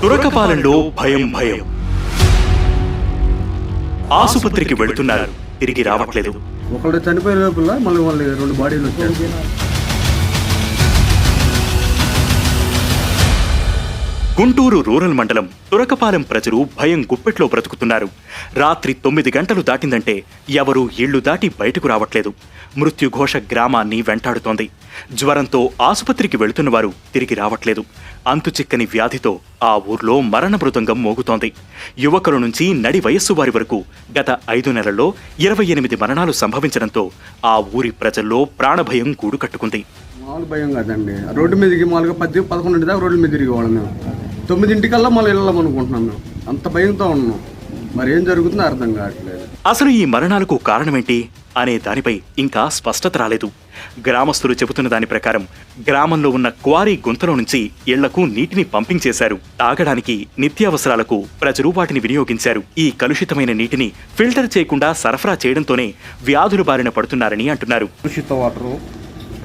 తురకపాలెంలో భయం భయం. ఆసుపత్రికి వెళుతున్నారు, తిరిగి రావట్లేదు. ఒకళ్ళు చనిపోయే లోపల మళ్ళీ 2 బాడీలు వచ్చాయి. గుంటూరు రూరల్ మండలం తురకపాలెం ప్రజలు భయం గుప్పెట్లో బ్రతుకుతున్నారు. రాత్రి 9 గంటలు దాటిందంటే ఎవరూ ఇళ్లు దాటి బయటకు రావట్లేదు. మృత్యుఘోష గ్రామాన్ని వెంటాడుతోంది. జ్వరంతో ఆసుపత్రికి వెళుతున్నవారు తిరిగి రావట్లేదు. అంతుచిక్కని వ్యాధితో ఆ ఊర్లో మరణ మృదంగం మోగుతోంది. యువకుల నుంచి నడి వయస్సు వారి వరకు గత 5 నెలల్లో 28 మరణాలు సంభవించడంతో ఆ ఊరి ప్రజల్లో ప్రాణభయం గూడు కట్టుకుంది. మామూలు భయం కాదండి. రోడ్డు మీదకి మామూలుగా 10-11 దాకా రోడ్ల మీద తిరిగేవాళ్ళం మేము. 9 మళ్ళీ వెళ్ళాం అనుకుంటున్నాం. మేము అంత భయంతో ఉన్నాం. మరి ఏం జరుగుతుందో అర్థం కావట్లేదు. అసలు ఈ మరణాలకు కారణమేంటి అనే దానిపై ఇంకా స్పష్టత రాలేదు. గ్రామస్తులు చెబుతున్న దాని ప్రకారం గ్రామంలో ఉన్న క్వారీ గుంతలో నుంచి ఇళ్లకు నీటిని పంపింగ్ చేశారు. తాగడానికి, నిత్యావసరాలకు ప్రజలు వాటిని వినియోగించారు. ఈ కలుషితమైన నీటిని ఫిల్టర్ చేయకుండా సరఫరా చేయడంతోనే వ్యాధుల బారిన పడుతున్నారని అంటున్నారు. కలుషిత వాటర్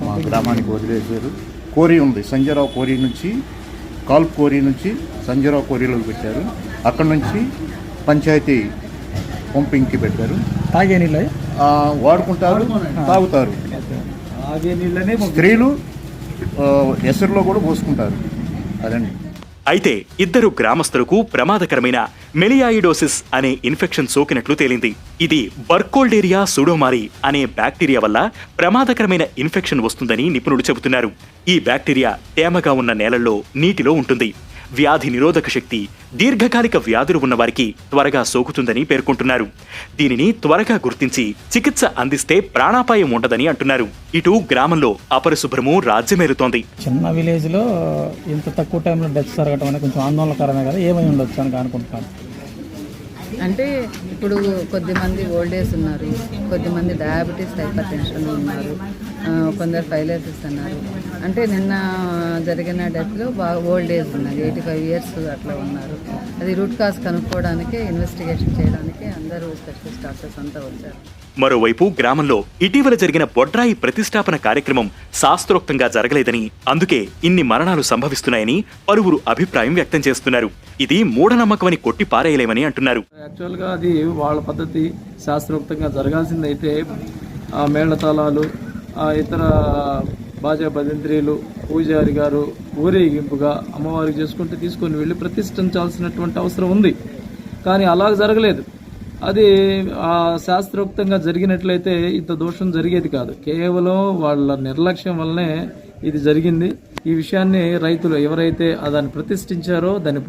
మా గ్రామానికి వదిలేశారు. కోరీ ఉంది, సంజయరావు కోరీ నుంచి, కాల్ప్ కోరీ నుంచి సంజయరావు కోరీలోకి పెట్టారు. అక్కడి నుంచి పంచాయతీ పంపింగ్కి పెట్టారు. తాగే నీళ్ళు వాడుకుంటారు, తాగుతారు. స్త్రీలు ఎసరులో కూడా పోసుకుంటారు. అదండి. అయితే 2 గ్రామస్తులకు ప్రమాదకరమైన మెలియాయిడోసిస్ అనే ఇన్ఫెక్షన్ సోకినట్లు తేలింది. ఇది బర్కోల్డేరియా సూడోమారి అనే బ్యాక్టీరియా వల్ల ప్రమాదకరమైన ఇన్ఫెక్షన్ వస్తుందని నిపుణులు చెబుతున్నారు. ఈ బ్యాక్టీరియా తేమగా ఉన్న నేలల్లో, నీటిలో ఉంటుంది. వ్యాధి నిరోధక శక్తి, దీర్ఘకాలిక వ్యాధులు ఉన్నవారికి త్వరగా సోకుతుందని పేర్కొంటున్నారు. దీనిని త్వరగా గుర్తించి చికిత్స అందిస్తే ప్రాణాపాయం ఉండదని అంటున్నారు. ఇటు గ్రామంలో అపరిశుభ్రము రాజ్యమేలుతోంది. చిన్న విలేజ్ లో ఇంత తక్కువ టైంలో డెత్ జరగడం అనేది కొంచెం ఆందోళనకరమే కదా. ఏమై ఉండొచ్చు అని అనుకుంటున్నాను. అంటే ఇప్పుడు కొద్దిమంది ఓల్డ్ ఏజ్ ఉన్నారు, కొద్దిమంది డయాబెటీస్, హైపర్ టెన్షన్ ఉన్నారు, కొందరు ఫైలేసిస్ అన్నారు. అంటే నిన్న జరిగిన డెత్లో బాగా ఓల్డ్ ఏజ్ ఉన్నారు, 85 years అట్లా ఉన్నారు. అది రూట్ కాజ్ కనుక్కోవడానికి, ఇన్వెస్టిగేషన్ చేయడానికి అందరూ స్పెషలిస్ట్ డాక్టర్స్ అంతా వచ్చారు. మరోవైపు గ్రామంలో ఇటీవల జరిగిన బొడ్రాయి ప్రతిష్టాపన కార్యక్రమం శాస్త్రోక్తంగా జరగలేదని, అందుకే ఇన్ని మరణాలు సంభవిస్తున్నాయని పలువురు అభిప్రాయం వ్యక్తం చేస్తున్నారు. ఇది మూఢనమ్మకమని కొట్టి పారేయలేమని అంటున్నారు. యాక్చువల్గా అది వాళ్ళ పద్ధతి, శాస్త్రోక్తంగా జరగాల్సిందైతే మేళతాళాలు, ఇతర బాజా భజంత్రీలు, పూజారి గారు ఊరేగింపుగా అమ్మవారికి చేసుకుంటూ తీసుకొని వెళ్ళి ప్రతిష్ఠించాల్సినటువంటి అవసరం ఉంది. కానీ అలా జరగలేదు. అది శాస్త్రోక్తంగా జరిగినట్లయితే ఇంత దోషం జరిగేది కాదు. కేవలం వాళ్ళ నిర్లక్ష్యం వల్లనే ఇది జరిగింది. ఈ విషయాన్ని రైతులు ఎవరైతే దాన్ని ప్రతిష్ఠించారో దాన్ని